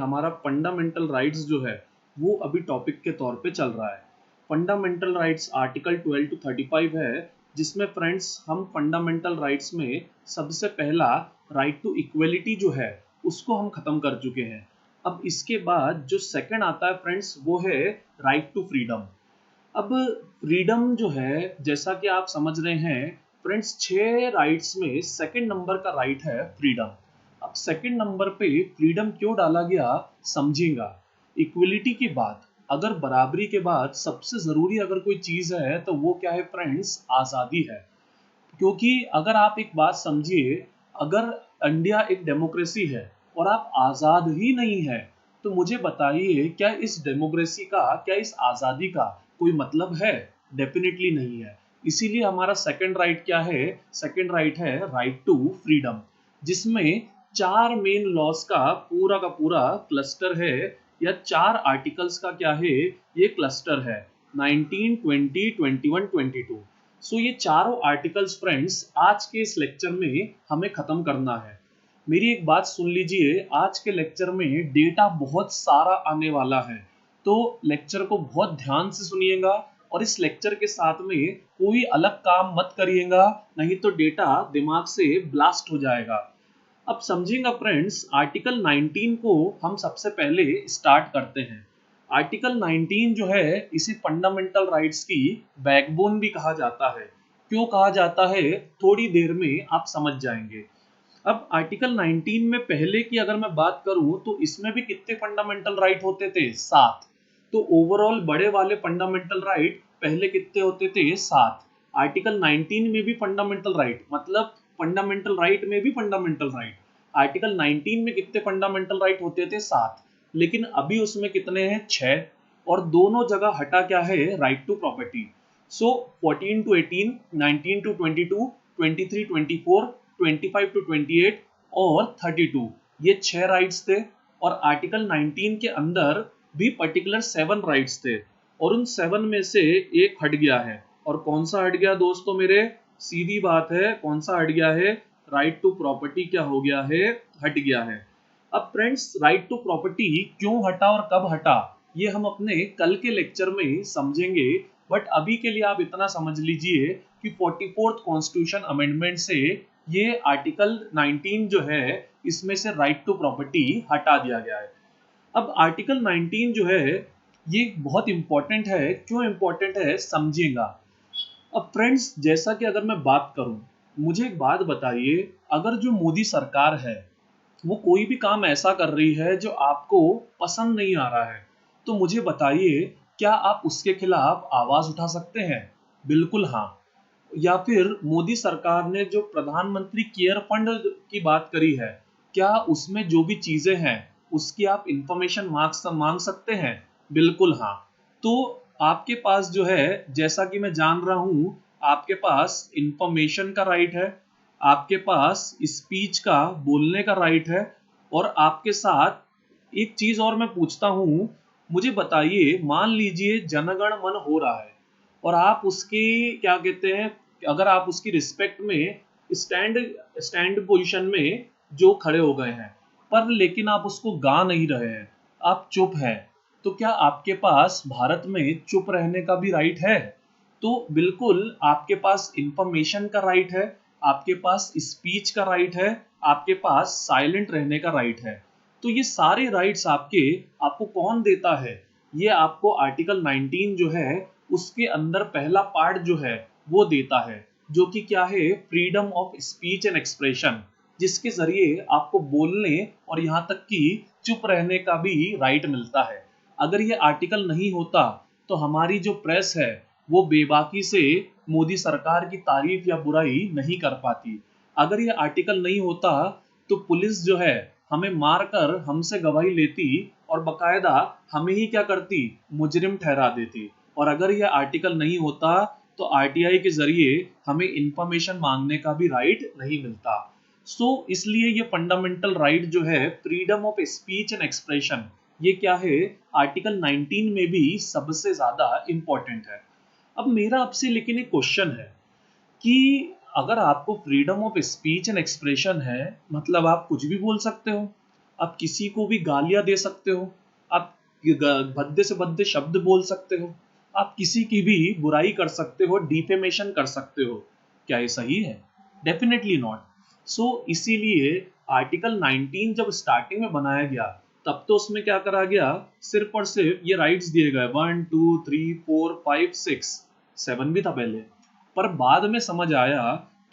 हमारा fundamental rights जो है वो अभी टॉपिक के तौर पे चल रहा है। फंडामेंटल राइट्स आर्टिकल 12 टू 35 है, जिसमें फ्रेंड्स हम फंडामेंटल राइट्स में सबसे पहला राइट टू इक्वलिटी जो है उसको हम खत्म कर चुके हैं। अब इसके बाद जो सेकंड आता है फ्रेंड्स वो है राइट टू फ्रीडम। अब फ्रीडम जो है जैसा कि आप समझ रहे हैं फ्रेंड्स, 6 राइट्स में सेकंड नंबर का राइट है फ्रीडम। अब सेकंड नंबर पे फ्रीडम क्यों डाला गया समझिएगा। इक्वलिटी की बात, अगर बराबरी के बाद सबसे जरूरी अगर कोई चीज है तो वो क्या है फ्रेंड्स, आजादी है। क्योंकि अगर आप एक बात समझिए, अगर इंडिया एक डेमोक्रेसी है और आप आज़ाद ही नहीं है तो मुझे बताइए क्या इस डेमोक्रेसी का, क्या इस आज़ादी का कोई मतलब है? डेफिनेटली नहीं है। इसीलिए हमारा सेकंड राइट क्या है? सेकंड राइट है राइट टू फ्रीडम, जिसमें 4 मेन लॉस का पूरा क्लस्टर है, या 4 आर्टिकल्स का क्या है, ये क्लस्टर है 19, 20, 21, 22। सो ये चारों आर्टिकल्स फ्रेंड्स आज के इस लेक्चर में हमें खत्म करना है। मेरी एक बात सुन लीजिए, आज के लेक्चर में डेटा बहुत सारा आने वाला है, तो लेक्चर को बहुत ध्यान से सुनिएगा और इस लेक्चर के साथ में कोई अलग काम मत करिएगा, नहीं तो डेटा दिमाग से ब्लास्ट हो जाएगा। अब समझिएगा फ्रेंड्स, आर्टिकल 19 को हम सबसे पहले स्टार्ट करते हैं। आर्टिकल 19 जो है इसे फंडामेंटल राइट्स की बैकबोन भी कहा जाता है। क्यों कहा जाता है थोड़ी देर में आप समझ जाएंगे। अब आर्टिकल 19 में पहले की अगर मैं बात करूं तो इसमें भी कितने फंडामेंटल राइट होते थे? 7। तो ओवरऑल बड़े वाले फंडामेंटल राइट पहले कितने होते थे? 7। आर्टिकल 19 में भी फंडामेंटल राइट, मतलब फंडामेंटल राइट में भी फंडामेंटल राइट। आर्टिकल 19 में कितने फंडामेंटल राइट होते थे? 7। लेकिन अभी उसमें कितने हैं? 6। और दोनों जगह हटा क्या है? Right to property. So 14 to 18, 19 to 22, 23, 24, 25 to 28 और 32, ये 6 राइट्स थे। और आर्टिकल 19 के अंदर भी पर्टिकुलर 7 राइट्स थे, और उन 7 में से एक हट गया है। और कौन सा हट गया दोस्तों मेरे? सीधी बात है, कौन सा हट गया है? राइट टू प्रॉपर्टी क्या हो गया है? हट गया है। अब फ्रेंड्स, राइट टू प्रॉपर्टी क्यों हटा और कब हटा ये हम अपने कल के लेक्चर में समझेंगे। बट अभी के लिए आप इतना समझ लीजिए कि 44th कॉन्स्टिट्यूशन अमेंडमेंट से ये आर्टिकल 19 जो है इसमें से राइट टू प्रॉपर्टी हटा दिया गया है। अब आर्टिकल 19 जो है ये बहुत इंपॉर्टेंट है। क्यों इंपॉर्टेंट है समझिएगा। अब फ्रेंड्स, जैसा कि अगर मैं बात करूं, मुझे एक बात बताइए, अगर जो मोदी सरकार है वो कोई भी काम ऐसा कर रही है जो आपको पसंद नहीं आ रहा है, तो मुझे बताइए क्या आप उसके खिलाफ आवाज उठा सकते हैं? बिल्कुल हाँ। या फिर मोदी सरकार ने जो प्रधानमंत्री केयर फंड की बात करी है, क्या उसमें जो भी चीजें हैं उसकी आप इंफॉर्मेशन मांग सकते हैं? बिल्कुल हाँ। तो आपके पास जो है, जैसा कि मैं जान रहा हूं, आपके पास इंफॉर्मेशन का राइट है, आपके पास स्पीच का, बोलने का राइट है। और आपके साथ एक चीज और मैं पूछता हूं, मुझे बताइए, मान लीजिए जनगण मन हो रहा है और आप उसकी क्या कहते हैं, अगर आप उसकी रिस्पेक्ट में स्टैंड स्टैंड पोजीशन में जो खड़े हो गए हैं, पर लेकिन आप उसको गा नहीं रहे हैं, आप चुप हैं, तो क्या आपके पास भारत में चुप रहने का भी राइट है? तो बिल्कुल आपके पास इंफॉर्मेशन का राइट है, आपके पास स्पीच का राइट है, आपके पास साइलेंट रहने का राइट है। तो ये सारे राइट्स आपको कौन देता है? ये आपको आर्टिकल 19 जो है उसके अंदर पहला पार्ट जो है वो देता है, जो कि क्या है? Freedom of speech and expression, जिसके जरिए आपको बोलने और यहाँ तक कि चुप रहने का भी राइट मिलता है। अगर ये आर्टिकल नहीं होता तो हमारी जो प्रेस है वो बेबाकी से मोदी सरकार की तारीफ या बुराई नहीं कर पाती। अगर ये आर्टिकल नहीं होता तो पुलिस जो है हमें मारकर हमसे गवाही लेती और बकायदा हमें ही क्या करती? मुजरिम ठहरा देती। और अगर यह आर्टिकल नहीं होता तो आरटीआई के जरिए हमें इंफॉर्मेशन मांगने का भी राइट नहीं मिलता। इसलिए ये फंडामेंटल राइट जो है freedom of speech and expression, ये क्या है? आर्टिकल 19 में भी सबसे ज्यादा इंपॉर्टेंट है। अब मेरा आपसे लेकिन एक क्वेश्चन है कि अगर आपको freedom of speech and expression है, मतलब आप कुछ भी बोल सकते हो, आप किसी को भी गालियां दे सकते हो, आप भद्दे से भद्दे शब्द बोल सकते हो, आप किसी की भी बुराई कर सकते हो, डिफेमेशन कर सकते हो। क्या ये सही है? Definitely not. सो इसीलिए आर्टिकल 19 जब स्टार्टिंग में बनाया गया, तब तो उसमें क्या करा गया, सिर्फ और सिर्फ ये राइट्स दिए गए 1 2 3 4 5 6, 7 भी था पहले। पर बाद में समझ आया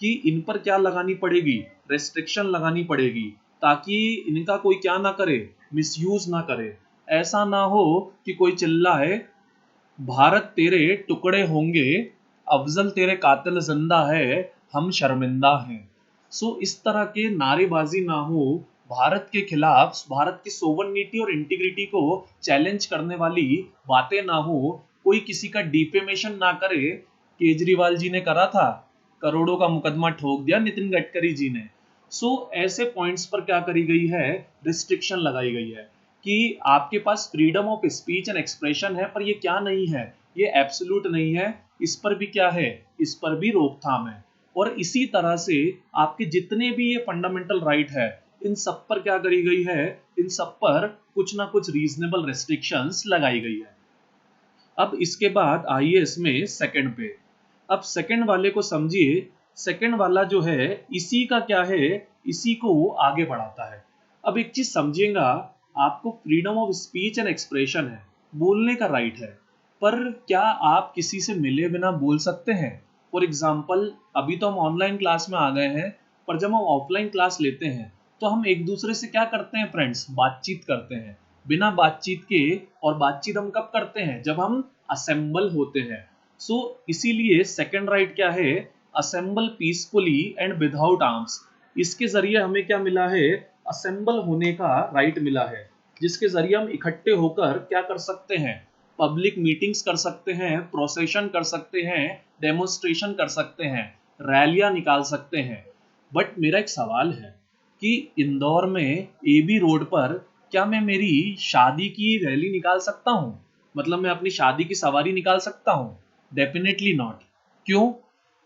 कि इन पर क्या लगानी पड़ेगी, रेस्ट्रिक्शन लगानी पड़ेगी, ताकि इनका कोई क्या ना करे, मिसयूज ना करे। ऐसा ना हो कि कोई चिल्लाए भारत तेरे टुकड़े होंगे, अफजल तेरे कातिल जिंदा है, हम शर्मिंदा हैं। सो इस तरह के नारेबाजी ना हो, भारत के खिलाफ, भारत की सोवरेनिटी और इंटीग्रिटी को चैलेंज करने वाली बातें ना हो, कोई किसी का डिफेमेशन ना करे। केजरीवाल जी ने करा था, करोड़ों का मुकदमा ठोक दिया नितिन गडकरी जी ने। सो ऐसे पॉइंट्स पर क्या करी गई है, रिस्ट्रिक्शन लगाई गई है कि आपके पास freedom of speech and expression है, पर ये क्या नहीं है, ये एब्सोल्यूट नहीं है। इस पर भी क्या है, इस पर भी रोकथाम है। और इसी तरह से आपके जितने भी ये फंडामेंटल राइट है, इन सब पर क्या करी गई है, इन सब पर कुछ ना कुछ रीजनेबल रेस्ट्रिक्शंस लगाई गई है। अब इसके बाद आइए इसमें सेकंड पे। अब सेकंड वाले को समझिए। सेकंड वाला जो है, इसी का क्या है, इसी को आगे बढ़ाता है। अब एक चीज समझिएगा, आपको freedom of speech and expression है, बोलने का राइट है, पर क्या आप किसी से मिले बिना बोल सकते हैं? फॉर एग्जाम्पल, अभी तो हम ऑनलाइन क्लास में आ गए हैं, पर जब हम ऑफलाइन क्लास लेते हैं तो हम एक दूसरे से क्या करते हैं फ्रेंड्स, बातचीत करते हैं बिना बातचीत के। और बातचीत हम कब करते हैं, जब हम असेंबल होते हैं। सो इसीलिए सेकंड राइट क्या है, assemble peacefully and without arms. इसके जरिए हमें क्या मिला है, असेंबल होने का राइट मिला है, जिसके जरिए हम इकट्ठे होकर क्या कर सकते हैं, पब्लिक मीटिंग्स कर सकते हैं, प्रोसेशन कर सकते हैं, डेमोन्स्ट्रेशन कर सकते हैं, रैलियां निकाल सकते हैं। बट मेरा एक सवाल है कि इंदौर में एबी रोड पर क्या मैं मेरी शादी की रैली निकाल सकता हूँ, मतलब मैं अपनी शादी की सवारी निकाल सकता हूँ? Definitely not. क्यों?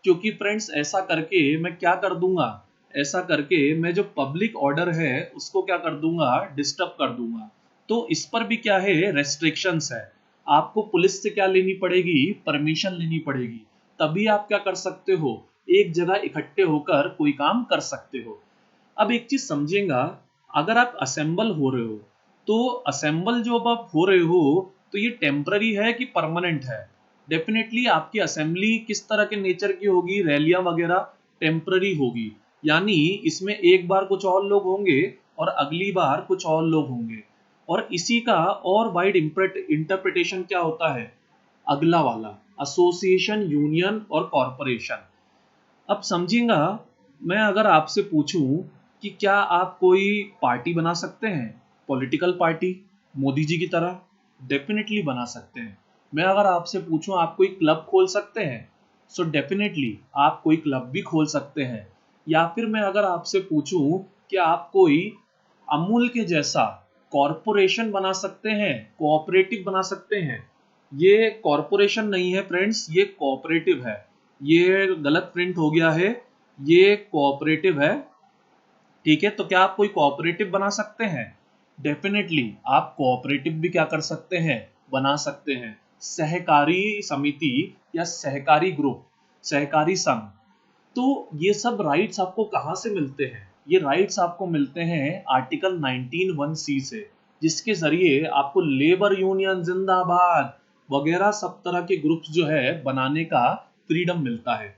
क्योंकि फ्रेंड्स ऐसा करके मैं क्या कर दूंगा, ऐसा करके मैं जो पब्लिक ऑर्डर है उसको क्या कर दूंगा, डिस्टर्ब कर दूंगा। तो इस पर भी क्या है, रेस्ट्रिक्शंस है। आपको पुलिस से क्या लेनी पड़ेगी, परमिशन लेनी पड़ेगी, तभी आप क्या कर सकते हो, एक जगह इकट्ठे होकर कोई काम कर सकते हो। अब एक चीज समझिएगा, अगर आप असेंबल हो रहे हो, तो असेंबल जो अब आप हो रहे हो, तो ये टेम्पररी है कि परमानेंट है? डेफिनेटली आपकी असेंबली किस तरह के नेचर की होगी, रैलियां वगैरह टेम्पररी होगी। यानी इसमें एक बार कुछ और लोग होंगे और अगली बार कुछ और लोग होंगे। और इसी का और वाइड इंटरप्रिटेशन क्या होता है, अगला वाला, एसोसिएशन, यूनियन और कॉरपोरेशन। अब समझिएगा, मैं अगर आपसे पूछूं कि क्या आप कोई पार्टी बना सकते हैं, पॉलिटिकल पार्टी, मोदी जी की तरह? डेफिनेटली बना सकते हैं। मैं अगर आपसे पूछूं आप कोई क्लब खोल सकते हैं, सो डेफिनेटली आप कोई क्लब भी खोल सकते हैं। या फिर मैं अगर आपसे पूछूं कि आप कोई अमूल के जैसा कॉरपोरेशन बना सकते हैं, कोऑपरेटिव बना सकते हैं। ये कॉरपोरेशन नहीं है फ्रेंड्स, ये कोऑपरेटिव है। ये गलत प्रिंट हो गया है, ये कोऑपरेटिव है। ठीक है, तो क्या आप कोई कोऑपरेटिव बना सकते हैं? डेफिनेटली आप कोऑपरेटिव भी क्या कर सकते हैं, बना सकते हैं। सहकारी समिति या सहकारी ग्रुप, सहकारी संघ। तो ये सब राइट्स आपको कहाँ से मिलते हैं? ये राइट्स आपको मिलते हैं आर्टिकल 19(1)(c) से, जिसके जरिए आपको लेबर यूनियन जिंदाबाद वगैरह सब तरह के ग्रुप्स जो है बनाने का फ्रीडम मिलता है।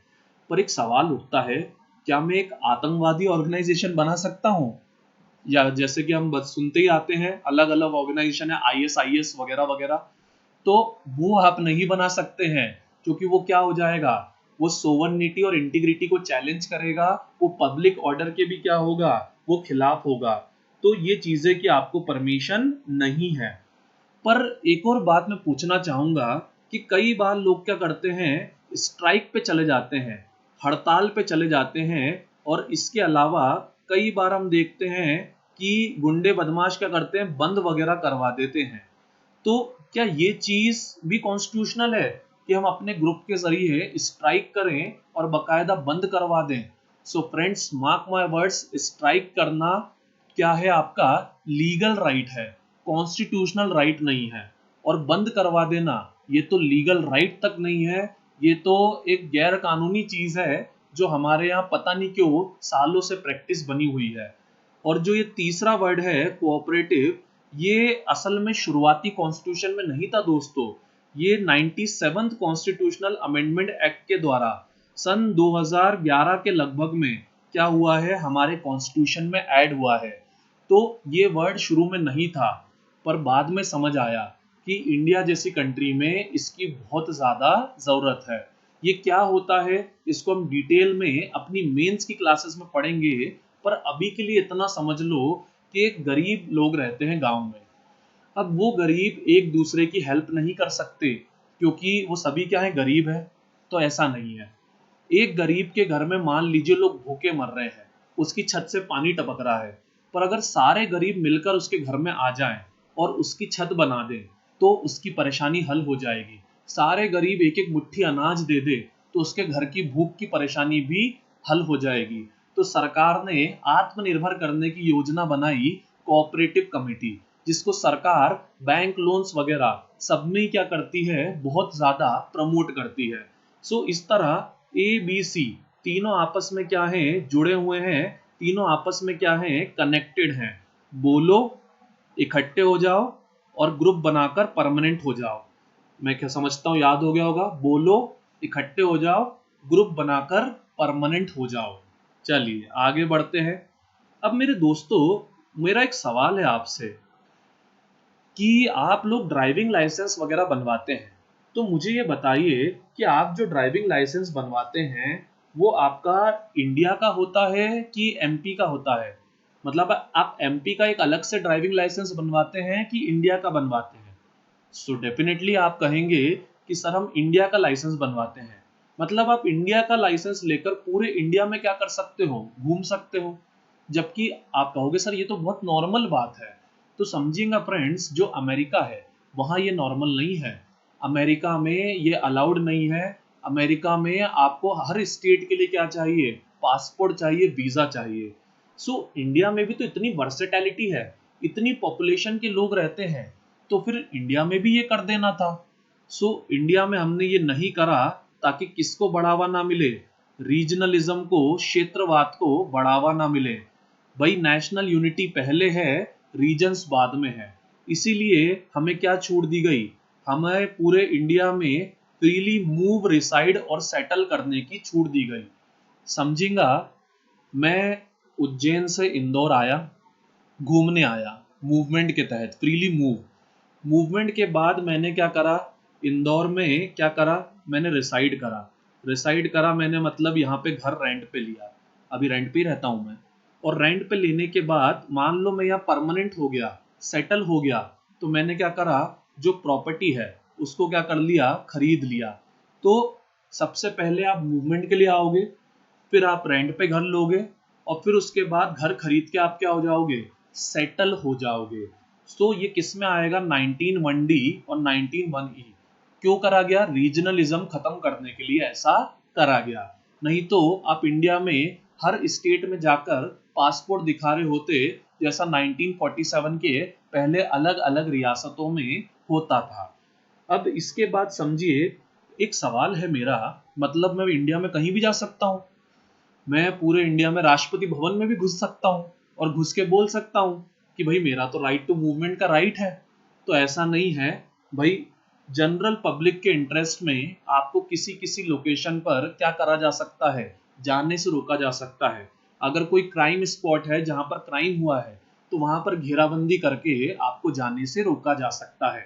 पर एक सवाल उठता है, क्या मैं एक आतंकवादी ऑर्गेनाइजेशन बना सकता हूँ? या जैसे कि हम बस सुनते ही आते हैं, अलग अलग ऑर्गेनाइजेशन है, ISIS वगैरह वगैरह। तो वो आप नहीं बना सकते हैं, क्योंकि वो क्या हो जाएगा, वो सोवरेनिटी और इंटीग्रिटी को चैलेंज करेगा, वो पब्लिक ऑर्डर के भी क्या होगा, वो खिलाफ होगा। तो ये चीजें कि आपको परमिशन नहीं है। पर एक और बात मैं पूछना चाहूंगा कि कई बार लोग क्या करते हैं, स्ट्राइक पे चले जाते हैं, हड़ताल पे चले जाते हैं। और इसके अलावा कई बार हम देखते हैं कि गुंडे बदमाश क्या करते हैं, बंद वगैरह करवा देते हैं। तो क्या ये चीज भी कॉन्स्टिट्यूशनल है कि हम अपने ग्रुप के जरिए स्ट्राइक करें और बकायदा बंद करवा दें? So friends, mark my words, strike करना क्या है आपका लीगल राइट है, कॉन्स्टिट्यूशनल राइट नहीं है। और बंद करवा देना ये तो लीगल राइट तक नहीं है, ये तो एक गैर कानूनी चीज है जो हमारे यहाँ पता नहीं क्यों सालों से प्रैक्टिस बनी हुई है। और जो ये तीसरा वर्ड है कोऑपरेटिव, ये असल में शुरुआती कॉन्स्टिट्यूशन में नहीं था दोस्तों। ये 97th कॉन्स्टिट्यूशनल अमेंडमेंट एक्ट के द्वारा सन 2011 के लगभग में क्या हुआ है, हमारे कॉन्स्टिट्यूशन में ऐड हुआ है। तो ये वर्ड शुरू में नहीं था, पर बाद में समझ आया कि इंडिया जैसी कंट्री में इसकी बहुत ज़्यादा ज़रूरत है। ये क्या होता है इसको हम डिटेल में अपनी मेंस की क्लासेस में पढ़ेंगे, पर अभी के लिए इतना समझ लो कि एक गरीब लोग रहते हैं गांव में। अब वो गरीब एक दूसरे की हेल्प नहीं कर सकते क्योंकि वो सभी क्या है, गरीब है। तो ऐसा नहीं है। एक गरीब के घर में मान लीजिए लोग भूखे मर रहे हैं, उसकी छत से पानी टपक रहा है, पर अगर सारे गरीब मिलकर उसके घर में आ जाएं और उसकी छत बना दें तो उसकी परेशानी हल हो जाएगी। सारे गरीब एक एक मुट्ठी अनाज दे दे तो उसके घर की भूख की परेशानी भी हल हो जाएगी। तो सरकार ने आत्मनिर्भर करने की योजना बनाई, कोऑपरेटिव कमेटी, जिसको सरकार बैंक लोन्स वगैरह सब में क्या करती है, बहुत ज्यादा प्रमोट करती है। सो इस तरह ए बी सी तीनों आपस में क्या है, जुड़े हुए हैं, तीनों आपस में क्या है, कनेक्टेड हैं। बोलो, इकट्ठे हो जाओ और ग्रुप बनाकर परमानेंट हो जाओ। मैं क्या समझता हूँ याद हो गया होगा। बोलो, इकट्ठे हो जाओ, ग्रुप बनाकर परमानेंट हो जाओ। चलिए आगे बढ़ते हैं। अब मेरे दोस्तों, मेरा एक सवाल है आपसे कि आप लोग ड्राइविंग लाइसेंस वगैरह बनवाते हैं, तो मुझे ये बताइए कि आप जो ड्राइविंग लाइसेंस बनवाते हैं वो आपका इंडिया का होता है कि एमपी का होता है? मतलब आप एमपी का एक अलग से ड्राइविंग लाइसेंस बनवाते हैं कि इंडिया का बनवाते हैं? सो डेफिनेटली आप कहेंगे कि सर हम इंडिया का लाइसेंस बनवाते हैं। मतलब आप इंडिया का लाइसेंस लेकर पूरे इंडिया में क्या कर सकते हो, घूम सकते हो। जबकि आप कहोगे सर ये तो बहुत नॉर्मल बात है। तो समझिएगा फ्रेंड्स, जो अमेरिका है वहाँ ये नॉर्मल नहीं है। अमेरिका में ये अलाउड नहीं है। अमेरिका में आपको हर स्टेट के लिए क्या चाहिए, पासपोर्ट चाहिए, वीजा चाहिए। सो इंडिया में भी तो इतनी वर्सेटैलिटी है, इतनी पॉपुलेशन के लोग रहते हैं, तो फिर इंडिया में भी ये कर देना था। सो इंडिया में हमने ये नहीं करा ताकि किसको बढ़ावा ना मिले, रीजनलिज्म को, क्षेत्रवाद को बढ़ावा ना मिले। भाई नेशनल यूनिटी पहले है, रीजन्स बाद में है। इसीलिए हमें क्या छूट दी गई, हमें पूरे इंडिया में फ्रीली मूव, रिसाइड और सेटल करने की छूट दी गई। समझेगा, मैं उज्जैन से इंदौर आया, घूमने आया, मूवमेंट के तहत फ्रीली मूवमेंट के बाद मैंने क्या करा, इंदौर में क्या करा, मैंने रिसाइड करा मैंने, मतलब यहाँ पे घर रेंट पे लिया। अभी रेंट पे ही रहता हूँ मैं। और रेंट पे लेने के बाद मान लो मैं यहाँ परमानेंट हो गया, सेटल हो गया, तो मैंने क्या करा, जो प्रॉपर्टी है उसको क्या कर लिया, खरीद लिया। तो सबसे पहले आप मूवमेंट के लिए आओगे, फिर आप रेंट पे घर लोगे, और फिर उसके बाद घर खरीद के आप क्या हो जाओगे, सेटल हो जाओगे। तो ये किस में आएगा, 19(1)D और 19(1)E। क्यों करा गया, रीजनलिज्म खत्म करने के लिए ऐसा करा गया। नहीं तो आप इंडिया में हर स्टेट में जाकर पासपोर्ट दिखा रहे होते, जैसा 1947 के पहले अलग अलग रियासतों में होता था। अब इसके बाद समझिए, एक सवाल है मेरा, मतलब मैं इंडिया में कहीं भी जा सकता हूँ, मैं पूरे इंडिया में राष्ट्रपति भवन में भी घुस सकता हूँ और घुस के बोल सकता हूँ कि भाई मेरा तो राइट टू मूवमेंट का राइट है। तो ऐसा नहीं है भाई। जनरल पब्लिक के इंटरेस्ट में आपको किसी किसी लोकेशन पर क्या करा जा सकता है, जाने से रोका जा सकता है। अगर कोई क्राइम स्पॉट है जहां पर क्राइम हुआ है तो वहां पर घेराबंदी करके आपको जाने से रोका जा सकता है।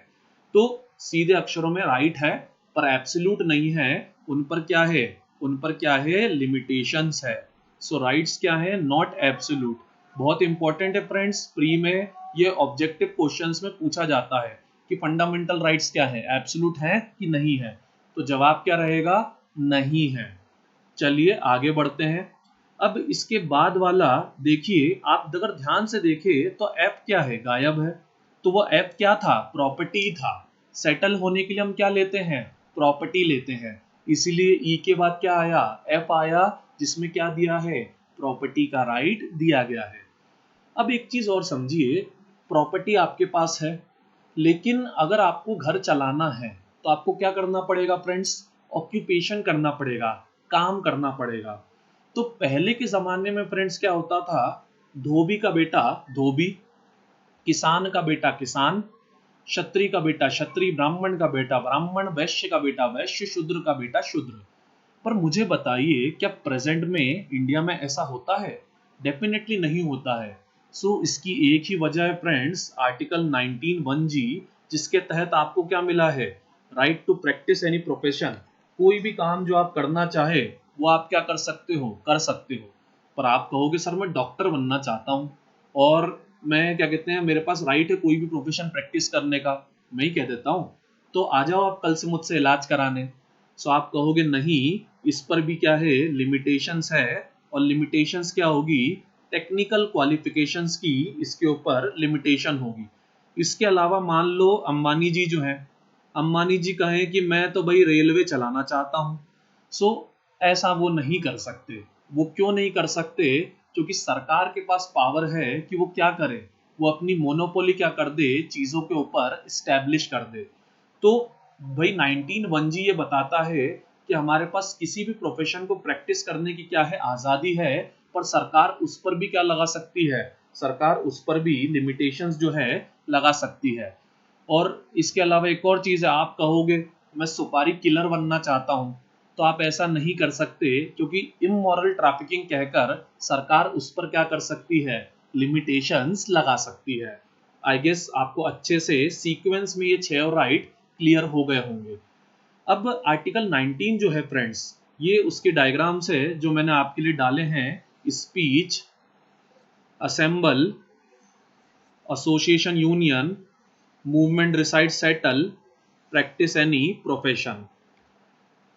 तो सीधे अक्षरों में राइट है, पर एब्सोल्यूट नहीं है। उन पर क्या है, उन पर क्या है, लिमिटेशंस है। सो राइट्स क्या है, नॉट एब्सोल्यूट। बहुत इंपॉर्टेंट है फ्रेंड्स, प्री में ये ऑब्जेक्टिव क्वेश्चंस में पूछा जाता है कि फंडामेंटल राइट्स क्या है, एब्सोल्यूट है कि नहीं है। तो जवाब क्या रहेगा, नहीं है। चलिए आगे बढ़ते हैं। अब इसके बाद वाला देखिए, आप अगर ध्यान से देखें तो एफ क्या है, गायब है। तो वो एफ क्या था, प्रॉपर्टी था। सेटल होने के लिए हम क्या लेते हैं, प्रॉपर्टी लेते हैं। इसीलिए ई के बाद क्या आया, एफ आया, जिसमें क्या दिया है, प्रॉपर्टी का राइट दिया गया है। अब एक चीज और समझिए, प्रॉपर्टी आपके पास है, लेकिन अगर आपको घर चलाना है तो आपको क्या करना पड़ेगा फ्रेंड्स? ऑक्यूपेशन करना पड़ेगा, काम करना पड़ेगा। तो पहले के जमाने में फ्रेंड्स क्या होता था, धोबी का बेटा धोबी, किसान का बेटा किसान, क्षत्रिय का बेटा क्षत्रिय, ब्राह्मण का बेटा ब्राह्मण, वैश्य का बेटा वैश्य, शूद्र का बेटा शूद्र। पर मुझे बताइए, क्या प्रेजेंट में इंडिया में ऐसा होता है? डेफिनेटली नहीं होता है। सो इसकी एक ही वजह है फ्रेंड्स, आर्टिकल 19(1)(g), जिसके तहत आपको क्या मिला है? Right to practise any profession. कोई भी काम जो आप करना चाहे वो आप क्या कर सकते हो? कर सकते हो। पर आप कहोगे सर मैं डॉक्टर बनना चाहता हूँ और मैं क्या कहते हैं, मेरे पास राइट है कोई भी प्रोफेशन प्रैक्टिस करने का। मैं ही कह देता हूँ तो आ जाओ आप कल से मुझसे इलाज कराने। सो आप कहोगे नहीं, इस पर भी क्या है, लिमिटेशंस है। और लिमिटेशंस क्या होगी? टेक्निकल क्वालिफिकेशंस की इसके ऊपर लिमिटेशन होगी। इसके अलावा मान लो अंबानी जी जो हैं, अंबानी जी कहें कि मैं तो भाई रेलवे चलाना चाहता हूँ, सो ऐसा वो नहीं कर सकते। वो क्यों नहीं कर सकते? क्योंकि सरकार के पास पावर है कि वो क्या करे, वो अपनी मोनोपोली क्या कर दे, चीजों के ऊपर स्टैब्लिश कर दे। तो भाई 19(1)(g) ये बताता है कि हमारे पास किसी भी प्रोफेशन को प्रैक्टिस करने की क्या है, आजादी है। पर सरकार उस पर भी क्या लगा सकती है? सरकार उस पर भी लिमिटेशंस जो है लगा सकती है। और इसके अलावा एक और चीज है, आप कहोगे मैं सुपारी किलर बनना चाहता हूँ, तो आप ऐसा नहीं कर सकते, क्योंकि इमोरल ट्रैफिकिंग कहकर सरकार उस पर क्या कर सकती है? लिमिटेशंस लगा सकती है। आई गेस आपको अच्छे से सीक्वेंस में ये 6 राइट क्लियर हो गए होंगे। अब आर्टिकल 19 जो है फ्रेंड्स, ये उसके डायग्राम्स है जो मैंने आपके लिए डाले हैं। Speech, assemble, association, union, movement, reside, settle, practise any profession.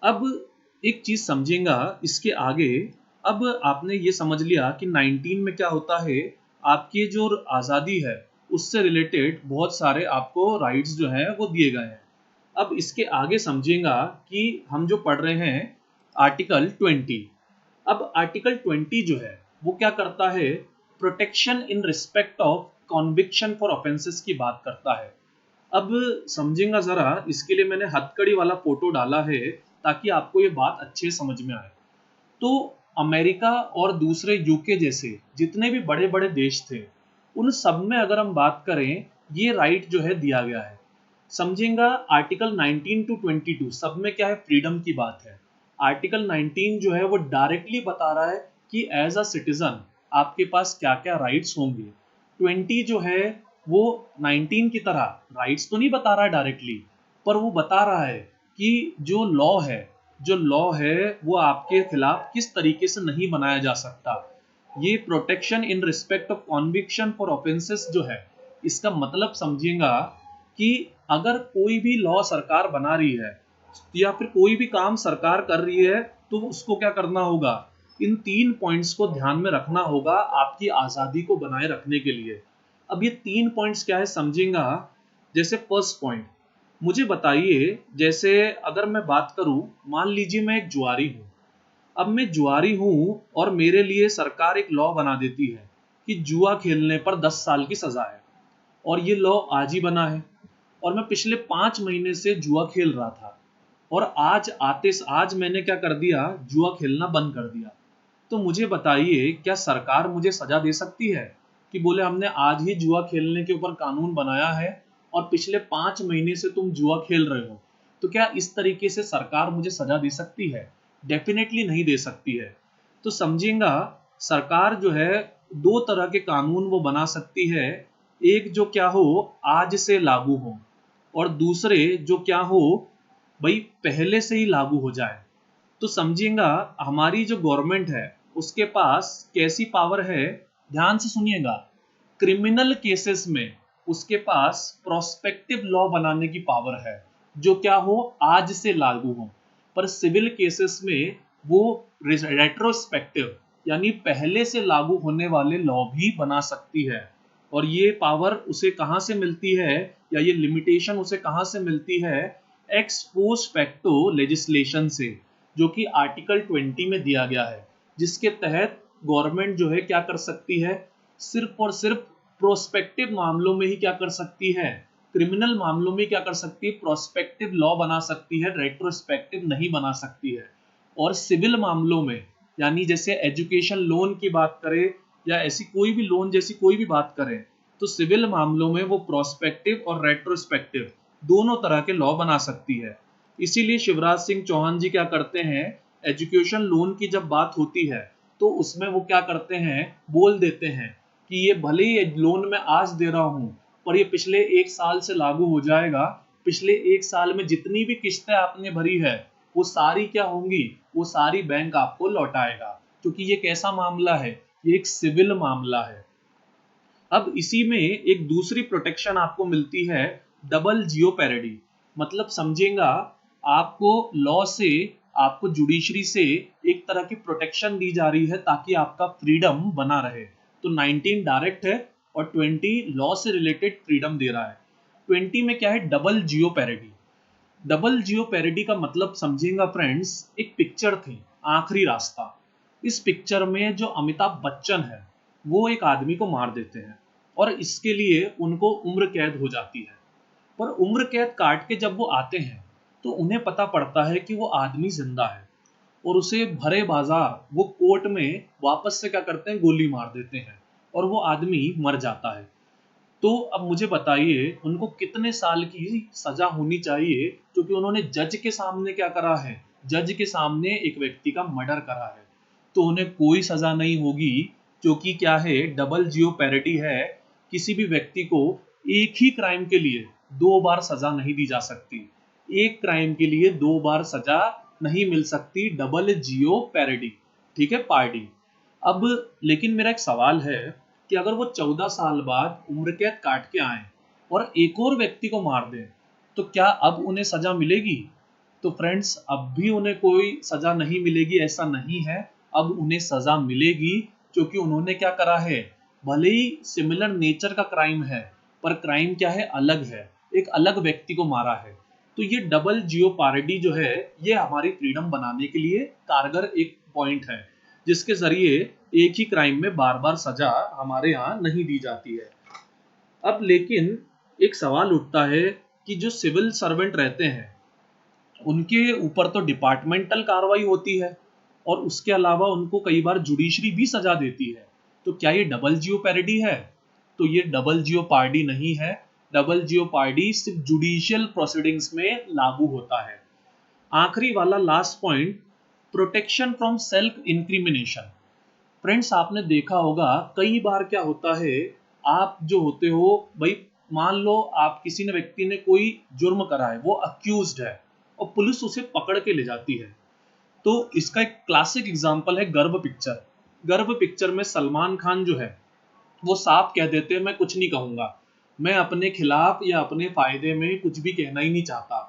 अब एक चीज समझेगा इसके आगे। अब आपने ये समझ लिया कि 19 में क्या होता है, आपकी जो आज़ादी है उससे रिलेटेड बहुत सारे आपको राइट्स जो हैं वो दिए गए हैं। अब इसके आगे समझेगा कि हम जो पढ़ रहे हैं आर्टिकल 20। अब आर्टिकल 20 जो है वो क्या करता है? Protection in respect of conviction for offences की बात करता है। अब समझेगा जरा, इसके लिए मैंने हथकड़ी वाला फोटो डाला है ताकि आपको ये बात अच्छे से समझ में आए। तो अमेरिका और दूसरे यूके जैसे जितने भी बड़े बड़े देश थे, उन सब में अगर हम बात करें, ये राइट जो है दिया गया है। समझेगा आर्टिकल 19 टू 22 सब में क्या है? फ्रीडम की बात है। आर्टिकल 19 जो है वो डायरेक्टली बता रहा है कि एज अ सिटीजन आपके पास क्या क्या राइट्स होंगे। 20 जो है वो 19 की तरह राइट्स तो नहीं बता रहा है डायरेक्टली, पर वो बता रहा है कि जो लॉ है वो आपके खिलाफ किस तरीके से नहीं बनाया जा सकता। ये protection in respect of conviction for offences जो है, इसका मतलब समझिएगा कि अगर कोई भी लॉ सरकार बना रही है या फिर कोई भी काम सरकार कर रही है, तो उसको क्या करना होगा? इन 3 पॉइंट्स को ध्यान में रखना होगा आपकी आजादी को बनाए रखने के लिए। अब ये 3 पॉइंट्स क्या है समझेगा। जैसे फर्स्ट पॉइंट, मुझे बताइए, जैसे अगर मैं बात करूं, मान लीजिए मैं एक जुआरी हूं। अब मैं जुआरी हूं और मेरे लिए सरकार एक लॉ बना देती है कि जुआ खेलने पर 10 साल की सजा है, और ये लॉ आज ही बना है। और मैं पिछले 5 महीने से जुआ खेल रहा था, और आज मैंने क्या कर दिया? जुआ खेलना बंद कर दिया। तो मुझे बताइए, क्या सरकार मुझे सजा दे सकती है कि बोले हमने आज ही जुआ खेलने के ऊपर कानून बनाया है और पिछले 5 महीने से तुम जुआ खेल रहे हो, तो क्या इस तरीके से सरकार मुझे सजा दे सकती है? डेफिनेटली नहीं दे सकती है। तो समझिएगा, सरकार जो है 2 तरह के कानून वो बना सकती है। एक जो क्या हो, आज से लागू हो, और दूसरे जो क्या हो भाई, पहले से ही लागू हो जाए। तो समझिएगा, हमारी जो गवर्नमेंट है उसके पास कैसी पावर है, ध्यान से सुनिएगा। क्रिमिनल केसेस में उसके पास प्रोस्पेक्टिव लॉ बनाने की पावर है, जो क्या हो, आज से लागू हो। पर सिविल केसेस में वो रेट्रोस्पेक्टिव यानी पहले से लागू होने वाले लॉ भी बना सकती है। और ये पावर उसे कहां से मिलती है, या ये लिमिटेशन उसे कहां से मिलती है? एक्स पोस्ट फैक्टो लेजिस्लेशन से, जो कि आर्टिकल 20 में दिया गया है, जिसके तहत गवर्नमेंट जो है क्या कर सकती है? सिर्फ और सिर्फ प्रोस्पेक्टिव मामलों में ही क्या कर सकती है, क्रिमिनल मामलों में क्या कर सकती है, प्रोस्पेक्टिव लॉ बना सकती है, रेट्रोस्पेक्टिव नहीं बना सकती है। और सिविल मामलों में, यानी जैसे एजुकेशन लोन की बात करें या ऐसी कोई भी लोन जैसी कोई भी बात करें, तो सिविल मामलों में वो प्रोस्पेक्टिव और रेट्रोस्पेक्टिव दोनों तरह के लॉ बना सकती है। इसीलिए शिवराज सिंह चौहान जी क्या करते हैं, एजुकेशन लोन की जब बात होती है तो उसमें वो क्या करते हैं, बोल देते हैं कि ये भले ही लोन मैं आज दे रहा हूं, पर ये पिछले 1 साल से लागू हो जाएगा। पिछले 1 साल में जितनी भी किस्तें आपने भरी है वो सारी क्या होंगी, वो सारी बैंक आपको लौटाएगा, क्योंकि ये कैसा मामला है, ये एक सिविल मामला है। अब इसी में एक दूसरी प्रोटेक्शन आपको मिलती है, डबल जियोपैरिडी। मतलब समझेगा, आपको लॉ से, आपको जुडिशरी से एक तरह की प्रोटेक्शन दी जा रही है ताकि आपका फ्रीडम बना रहे। तो 19 डायरेक्ट है और 20 लॉ से रिलेटेड फ्रीडम दे रहा है। 20 में क्या है, डबल जियोपैरिडी। डबल जियोपैरिडी का मतलब समझेगा फ्रेंड्स, एक पिक्चर थी आखिरी रास्ता। इस पिक्चर में जो अमिताभ बच्चन है वो एक आदमी को मार देते हैं और इसके लिए उनको उम्र कैद हो जाती है। पर उम्र कैद काट के जब वो आते हैं तो उन्हें पता पड़ता है कि वो आदमी जिंदा है और उसे भरे बाजार वो कोर्ट में वापस से क्या करते हैं, गोली मार देते हैं और वो आदमी मर जाता है। तो अब मुझे बताइए उनको कितने साल की सजा होनी चाहिए, क्योंकि उन्होंने जज के सामने क्या करा है, जज के सामने एक व्यक्ति का मर्डर करा है। तो उन्हें कोई सजा नहीं होगी, क्योंकि क्या है, डबल जियोपैरिडी है। किसी भी व्यक्ति को एक ही क्राइम के लिए 2 बार सजा नहीं दी जा सकती, एक क्राइम के लिए 2 बार सजा नहीं मिल सकती, डबल जियोपैरिडी। ठीक है, पार्टी। अब लेकिन मेरा एक सवाल है कि अगर वो 14 साल बाद उम्र कैद काट के आए और एक और व्यक्ति को मार दें, तो क्या अब उन्हें सजा मिलेगी? तो फ्रेंड्स, अब भी उन्हें कोई सजा नहीं मिलेगी ऐसा नहीं है। अब उन्हें सजा मिलेगी, क्योंकि उन्होंने क्या करा है, भले ही सिमिलर नेचर का क्राइम है पर क्राइम क्या है, अलग है, एक अलग व्यक्ति को मारा है। तो ये डबल जियोपैरिडी जो है, ये हमारी फ्रीडम बनाने के लिए कारगर एक पॉइंट है, जिसके जरिए एक ही क्राइम में बार बार सजा हमारे यहाँ नहीं दी जाती है। अब लेकिन एक सवाल उठता है कि जो सिविल सर्वेंट रहते हैं उनके ऊपर तो डिपार्टमेंटल कार्रवाई होती है और उसके अलावा उनको कई बार जुडिशरी भी सजा देती है। तो क्या ये डबल जियोपैरिडी है? तो ये डबल जियोपैरिडी नहीं है। डबल जियोपैरिडी सिर्फ जुडिशियल प्रोसीडिंग्स में लागू होता है। आखिरी वाला last point, protection from self incrimination. Friends, आपने देखा होगा कई बार क्या होता है, आप जो होते हो भाई, मान लो आप किसी ने व्यक्ति ने कोई जुर्म करा है, वो अक्यूज्ड है और पुलिस उसे पकड़ के ले जाती है। तो इसका एक क्लासिक एग्जांपल है गर्भ पिक्चर। गर्भ पिक्चर में सलमान खान जो है वो साफ कह देते हैं, मैं कुछ नहीं कहूंगा, मैं अपने खिलाफ या अपने फायदे में कुछ भी कहना ही नहीं चाहता।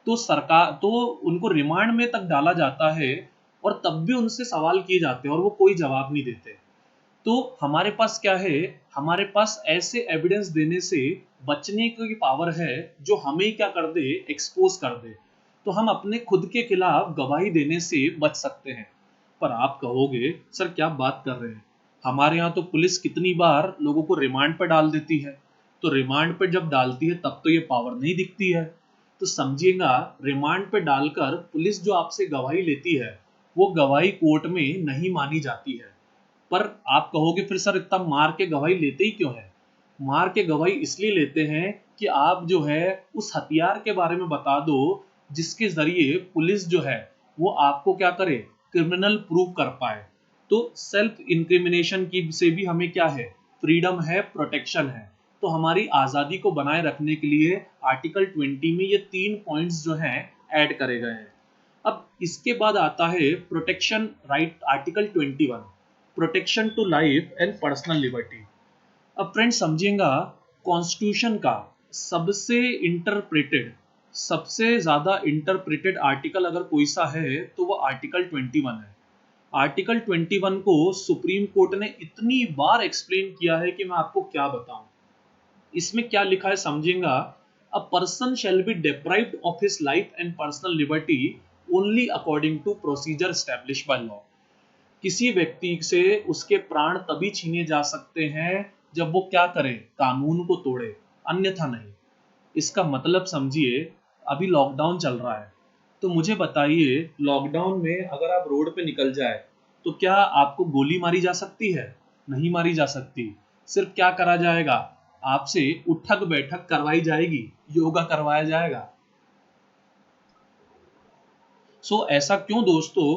तो सरकार तो उनको रिमांड में तक डाला जाता है और तब भी उनसे सवाल किए जाते हैं और वो कोई जवाब नहीं देते। तो हमारे पास क्या है, हमारे पास ऐसे एविडेंस देने से बचने की पावर है जो हमें क्या कर दे, एक्सपोज कर दे। तो हम अपने खुद के खिलाफ गवाही देने से बच सकते हैं। पर आप कहोगे सर क्या बात कर रहे हैं, हमारे यहाँ तो पुलिस कितनी बार लोगों को रिमांड पर डाल देती है। तो रिमांड पर जब डालती है तब तो ये पावर नहीं दिखती है। तो समझिएगा, रिमांड पे डालकर पुलिस जो आपसे गवाही लेती है वो गवाही कोर्ट में नहीं मानी जाती है। पर आप कहोगे फिर सर इतना मार के गवाही लेते ही क्यों है? मार के गवाही इसलिए लेते हैं कि आप जो है उस हथियार के बारे में बता दो जिसके जरिए पुलिस जो है वो आपको क्या करे, क्रिमिनल प्रूव कर पाए। तो सेल्फ इंक्रिमिनेशन की से भी हमें क्या है, फ्रीडम है, प्रोटेक्शन है। तो हमारी आज़ादी को बनाए रखने के लिए आर्टिकल 20 में ये 3 पॉइंट्स जो हैं ऐड करे गए हैं। अब इसके बाद आता है protection right, article 21, protection to life and personal liberty. अब फ्रेंड समझिएगा, कॉन्स्टिट्यूशन का सबसे इंटरप्रेटेड, सबसे ज्यादा इंटरप्रेटेड आर्टिकल अगर कोई सा है तो वो आर्टिकल 21 है। आर्टिकल 21 को सुप्रीम कोर्ट ने इतनी बार एक्सप्लेन किया है कि मैं आपको क्या बताऊं। इसमें क्या लिखा है समझेगा, a person shall be deprived of his life and personal liberty only according to procedure establish by law. किसी व्यक्ति से उसके प्राण तभी छीने जा सकते हैं जब वो क्या करे, कानून को तोड़े, अन्यथा नहीं। इसका मतलब समझिए, अभी लॉकडाउन चल रहा है, तो मुझे बताइए लॉकडाउन में अगर आप रोड पे निकल जाए तो क्या आपको गोली मारी जा सकती है? नहीं मारी जा सकती। सिर्फ क्या करा जाएगा, आपसे उठक बैठक करवाई जाएगी, योगा करवाया जाएगा। ऐसा क्यों दोस्तों?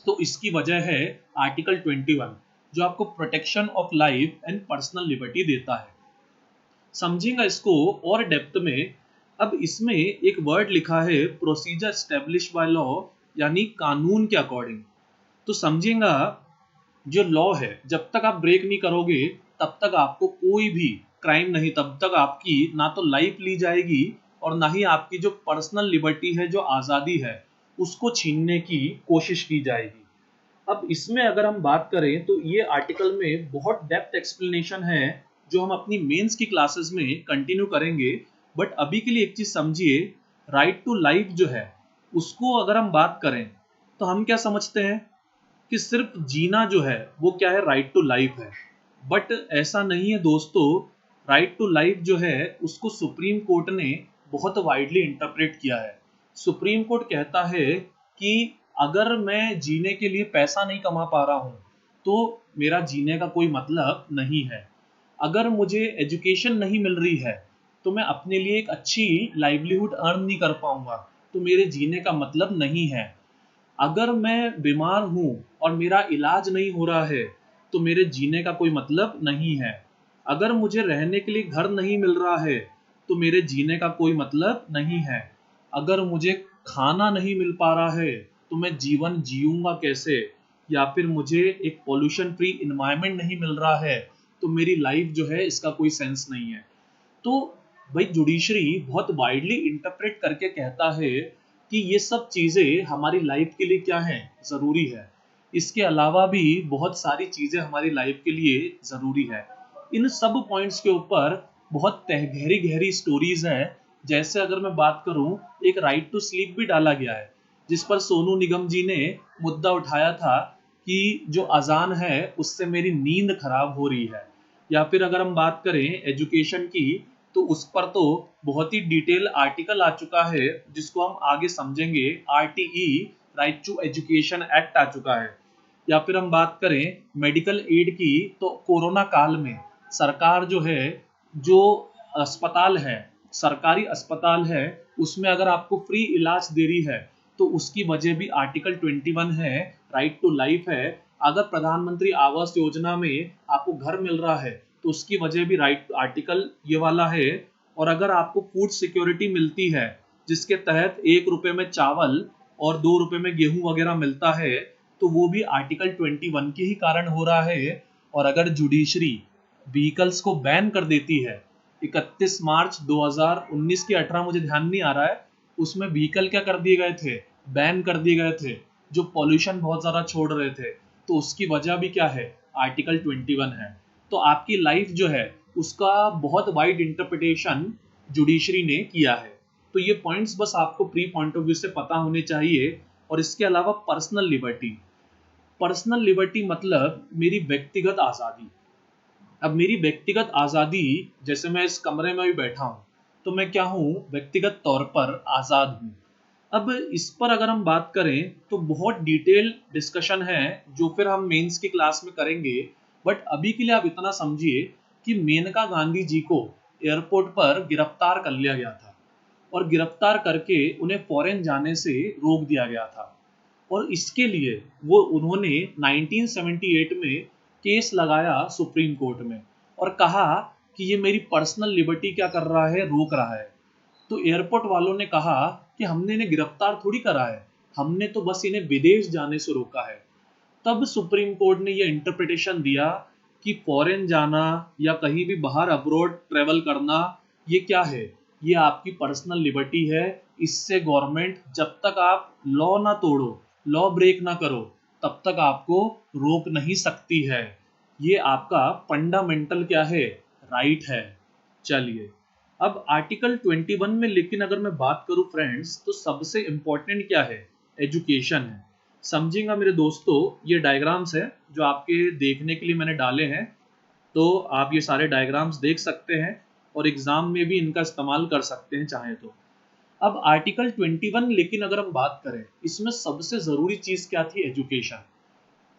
तो इसकी वजह है आर्टिकल 21, जो आपको protection of life and personal liberty देता है। समझेंगे इसको और डेप्थ में। अब इसमें एक वर्ड लिखा है प्रोसीजर स्टेब्लिश बाय लॉ, यानी कानून के अकॉर्डिंग। तो समझेगा, जो लॉ है जब तक आप ब्रेक नहीं करोगे तब तक आपको कोई भी क्राइम नहीं, तब तक आपकी ना तो लाइफ ली जाएगी और ना ही आपकी जो पर्सनल लिबर्टी है, जो आज़ादी है, उसको छीनने की कोशिश की जाएगी। अब इसमें अगर हम बात करें तो ये आर्टिकल में बहुत डेप्थ एक्सप्लेनेशन है, जो हम अपनी मेंस की क्लासेस में कंटिन्यू करेंगे। बट अभी के लिए एक चीज समझिए, राइट टू लाइफ जो है उसको अगर हम बात करें तो हम क्या समझते हैं कि सिर्फ जीना जो है वो क्या है, राइट टू लाइफ है। बट ऐसा नहीं है दोस्तों। राइट टू लाइफ जो है उसको सुप्रीम कोर्ट ने बहुत वाइडली इंटरप्रेट किया है। सुप्रीम कोर्ट कहता है कि अगर मैं जीने के लिए पैसा नहीं कमा पा रहा हूं तो मेरा जीने का कोई मतलब नहीं है। अगर मुझे एजुकेशन नहीं मिल रही है तो मैं अपने लिए एक अच्छी लाइवलीहुड अर्न नहीं कर पाऊंगा, तो मेरे जीने का मतलब नहीं है। अगर मैं बीमार हूँ और मेरा इलाज नहीं हो रहा है तो मेरे जीने का कोई मतलब नहीं है। अगर मुझे रहने के लिए घर नहीं मिल रहा है तो मेरे जीने का कोई मतलब नहीं है। अगर मुझे खाना नहीं मिल पा रहा है तो मैं जीवन जीऊंगा कैसे? या फिर मुझे एक पॉल्यूशन फ्री इन्वायरमेंट नहीं मिल रहा है तो मेरी लाइफ जो है इसका कोई सेंस नहीं है। तो भाई जुडिशरी बहुत वाइडली इंटरप्रेट करके कहता है कि ये सब चीजें हमारी लाइफ के लिए क्या है, जरूरी है। इसके अलावा भी बहुत सारी चीजें हमारी लाइफ के लिए जरूरी है। इन सब पॉइंट्स के ऊपर बहुत गहरी गहरी स्टोरीज है। जैसे अगर मैं बात करूं, एक राइट टू स्लीप भी डाला गया है, जिस पर सोनू निगम जी ने मुद्दा उठाया था कि जो अजान है उससे मेरी नींद खराब हो रही है। या फिर अगर हम बात करें एजुकेशन की, तो उस पर तो बहुत ही डिटेल आर्टिकल आ चुका है, जिसको हम आगे समझेंगे। RTE, right to education act आ चुका है। या फिर हम बात करें मेडिकल एड की, तो कोरोना काल में सरकार जो है, जो अस्पताल है, सरकारी अस्पताल है, उसमें अगर आपको फ्री इलाज दे रही है तो उसकी वजह भी आर्टिकल 21 है, राइट टू लाइफ है। अगर प्रधानमंत्री आवास योजना में आपको घर मिल रहा है तो उसकी वजह भी राइट आर्टिकल ये वाला है। और अगर आपको फूड सिक्योरिटी मिलती है, जिसके तहत 1 रुपए में चावल और 2 रुपए में गेहूं वगैरह मिलता है, तो वो भी आर्टिकल 21 के ही कारण हो रहा है। और अगर जुडिशरी व्हीकल्स को बैन कर देती है, 31 मार्च 2019 की 18, मुझे ध्यान नहीं आ रहा है, उसमें व्हीकल क्या कर दिए गए थे, बैन कर दिए गए थे, जो पॉल्यूशन बहुत ज्यादा छोड़ रहे थे। तो उसकी वजह भी क्या है, आर्टिकल 21 है। तो आपकी लाइफ जो है उसका बहुत वाइड इंटरप्रिटेशन जुडिशरी ने किया है। तो ये पॉइंट्स बस आपको प्री पॉइंट ऑफ व्यू से पता होने चाहिए। और इसके अलावा पर्सनल लिबर्टी, पर्सनल लिबर्टी मतलब मेरी व्यक्तिगत आज़ादी। अब मेरी व्यक्तिगत आज़ादी, जैसे मैं इस कमरे में भी बैठा हूँ तो मैं क्या हूँ, व्यक्तिगत तौर पर आज़ाद हूँ। अब इस पर अगर हम बात करें तो बहुत डिटेल डिस्कशन है, जो फिर हम मेंस की क्लास में करेंगे। बट अभी के लिए आप इतना समझिए कि मेनका गांधी जी को एयरपोर्ट पर गिरफ्तार कर लिया गया था और गिरफ्तार करके उन्हें फॉरेन जाने से रोक दिया गया था। और इसके लिए वो उन्होंने 1978 में केस लगाया सुप्रीम कोर्ट में और कहा कि ये मेरी पर्सनल लिबर्टी क्या कर रहा है, रोक रहा है। तो एयरपोर्ट वालों ने कहा कि हमने इन्हें गिरफ्तार थोड़ी करा है, हमने तो बस इन्हें विदेश जाने से रोका है। तब सुप्रीम कोर्ट ने यह इंटरप्रिटेशन दिया कि फॉरेन जाना या कहीं भी बाहर अब्रॉड ट्रेवल करना, ये क्या है, ये आपकी पर्सनल लिबर्टी है। इससे गवर्नमेंट, जब तक आप लॉ ना तोड़ो, लॉ ब्रेक ना करो, तब तक आपको रोक नहीं सकती है। ये आपका फंडामेंटल क्या है, राइट है। चलिए, अब आर्टिकल 21 में लेकिन अगर मैं बात करूं फ्रेंड्स, तो सबसे इंपॉर्टेंट क्या है, एजुकेशन है। समझिएगा मेरे दोस्तों, ये डायग्राम्स है जो आपके देखने के लिए मैंने डाले हैं, तो आप ये सारे डायग्राम्स देख सकते हैं और एग्जाम में भी इनका इस्तेमाल कर सकते हैं चाहे तो। अब आर्टिकल 21, लेकिन अगर हम बात करें इसमें सबसे ज़रूरी चीज़ क्या थी? एजुकेशन।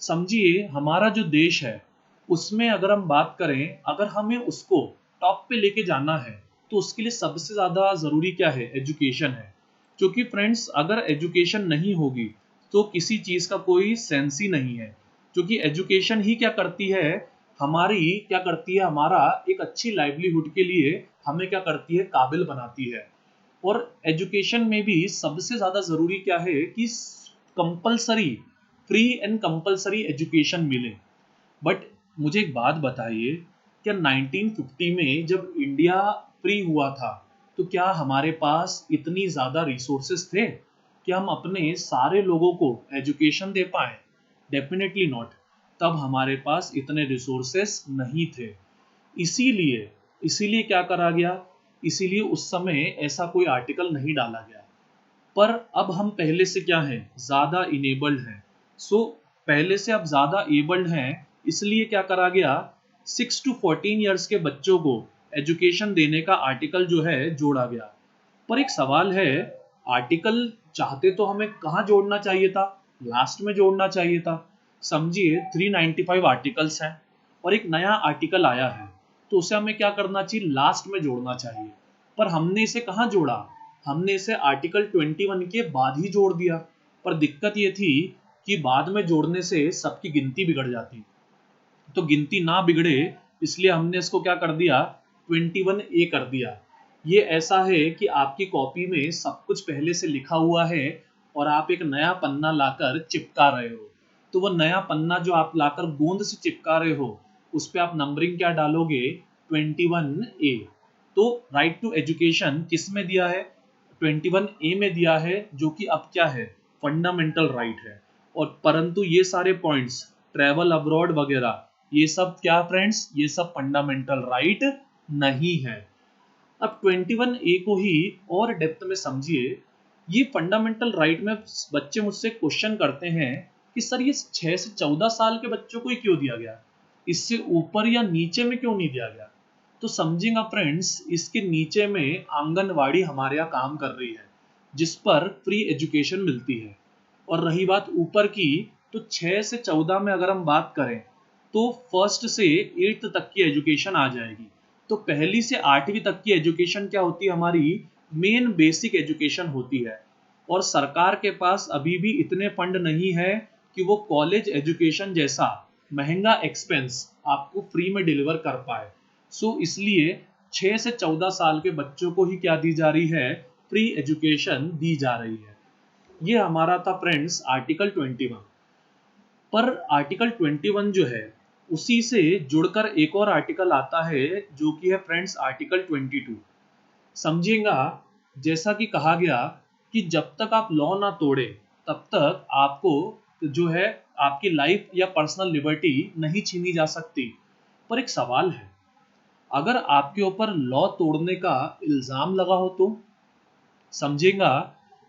समझिए हमारा जो देश है उसमें अगर हम बात करें, अगर हमें उसको टॉप पे लेके जाना है तो उसके लिए सबसे ज़्यादा ज़रूरी क्या है? एजुकेशन है। क्योंकि फ्रेंड्स अगर एजुकेशन नहीं होगी तो किसी चीज़ का कोई सेंस ही नहीं है। क्योंकि एजुकेशन ही क्या करती है, हमारा एक अच्छी लाइवलीहुड के लिए हमें क्या करती है? काबिल बनाती है। और एजुकेशन में भी सबसे ज़्यादा ज़रूरी क्या है कि compulsory, free and compulsory education मिले। बट मुझे एक बात बताइए, क्या 1950 में जब इंडिया फ्री हुआ था तो क्या हमारे पास इतनी ज़्यादा रिसोर्सेस थे कि हम अपने सारे लोगों को एजुकेशन दे पाए? Definitely not. तब हमारे पास इतने रिसोर्सेस नहीं थे। इसीलिए इसीलिए क्या करा गया? इसीलिए उस समय ऐसा कोई आर्टिकल नहीं डाला गया। पर अब हम पहले से क्या हैं? ज़्यादा इनेबल्ड हैं। सो पहले से अब ज़्यादा एबल्ड हैं, इसलिए क्या करा गया? 6 to 14 ईयर्स के बच्चों को एजुकेशन देने का आर्टिकल जो है जोड़ा गया। पर एक सवाल है, आर्टिकल चाहते तो हमें कहाँ जोड़ना चाहिए था? लास्ट में जोड़ना चाहिए था। समझिए 395 आर्टिकल्स हैं और एक नया आर्टिकल आया है, तो उसे हमें क्या करना चाहिए? लास्ट में जोड़ना चाहिए। पर हमने इसे कहाँ जोड़ा? हमने इसे आर्टिकल 21 के बाद ही जोड़ दिया। पर दिक्कत ये थी कि बाद में जोड़ने से सबकी गिनती बिगड़ जाती, तो गिनती ना बिगड़े इसलिए हमने इसको क्या कर दिया? 21A कर दिया। ये ऐसा है कि आपकी कॉपी में सब कुछ पहले से लिखा हुआ है और आप एक नया पन्ना लाकर चिपका रहे हो। तो वो नया पन्ना जो आप लाकर गोंद से चिपका रहे हो उस पे आप नंबरिंग क्या डालोगे? 21A। तो राइट टू एजुकेशन किस में दिया है? 21A में दिया है, जो कि अब क्या है? फंडामेंटल राइट है। और परंतु ये सारे पॉइंट्स, ट्रैवल अब्रॉड वगैरह, ये सब क्या फ्रेंड्स? ये सब फंडामेंटल राइट नहीं है। अब 21A को ही और डेप्थ में समझिए। ये फंडामेंटल राइट में बच्चे मुझसे क्वेश्चन करते हैं कि सर ये 6 से 14 साल के बच्चों को ही क्यों दिया गया? इससे ऊपर या नीचे में क्यों नहीं दिया गया? तो समझिएगा फ्रेंड्स, इसके नीचे में आंगनवाड़ी हमारे यहाँ काम कर रही है जिस पर फ्री एजुकेशन मिलती है। और रही बात ऊपर की, तो 6 से 14 में अगर हम बात करें तो फर्स्ट से 8th तक की एजुकेशन आ जाएगी। तो पहली से 8वीं तक की एजुकेशन क्या होती है? हमारी मेन बेसिक एजुकेशन होती है। और सरकार के पास अभी भी इतने फंड नहीं है कि वो कॉलेज एजुकेशन जैसा महंगा एक्सपेंस आपको फ्री में डिलीवर कर पाए। सो इसलिए 6 से 14 साल के बच्चों को ही क्या दी जा रही है? फ्री एजुकेशन दी जा रही है। ये हमारा था फ्रेंड्स आर्टिकल 21। पर आर्टिकल 21 जो है उसी से जुड़कर एक और आर्टिकल आता है जो कि है फ्रेंड्स आर्टिकल 22। समझिएगा, जैसा कि कहा गया कि जब तक आप लॉ ना तोड़े तब तक आपको जो है आपकी लाइफ या पर्सनल लिबर्टी नहीं छीनी जा सकती। पर एक सवाल है, अगर आपके ऊपर लॉ तोड़ने का इल्जाम लगा हो तो? समझिएगा,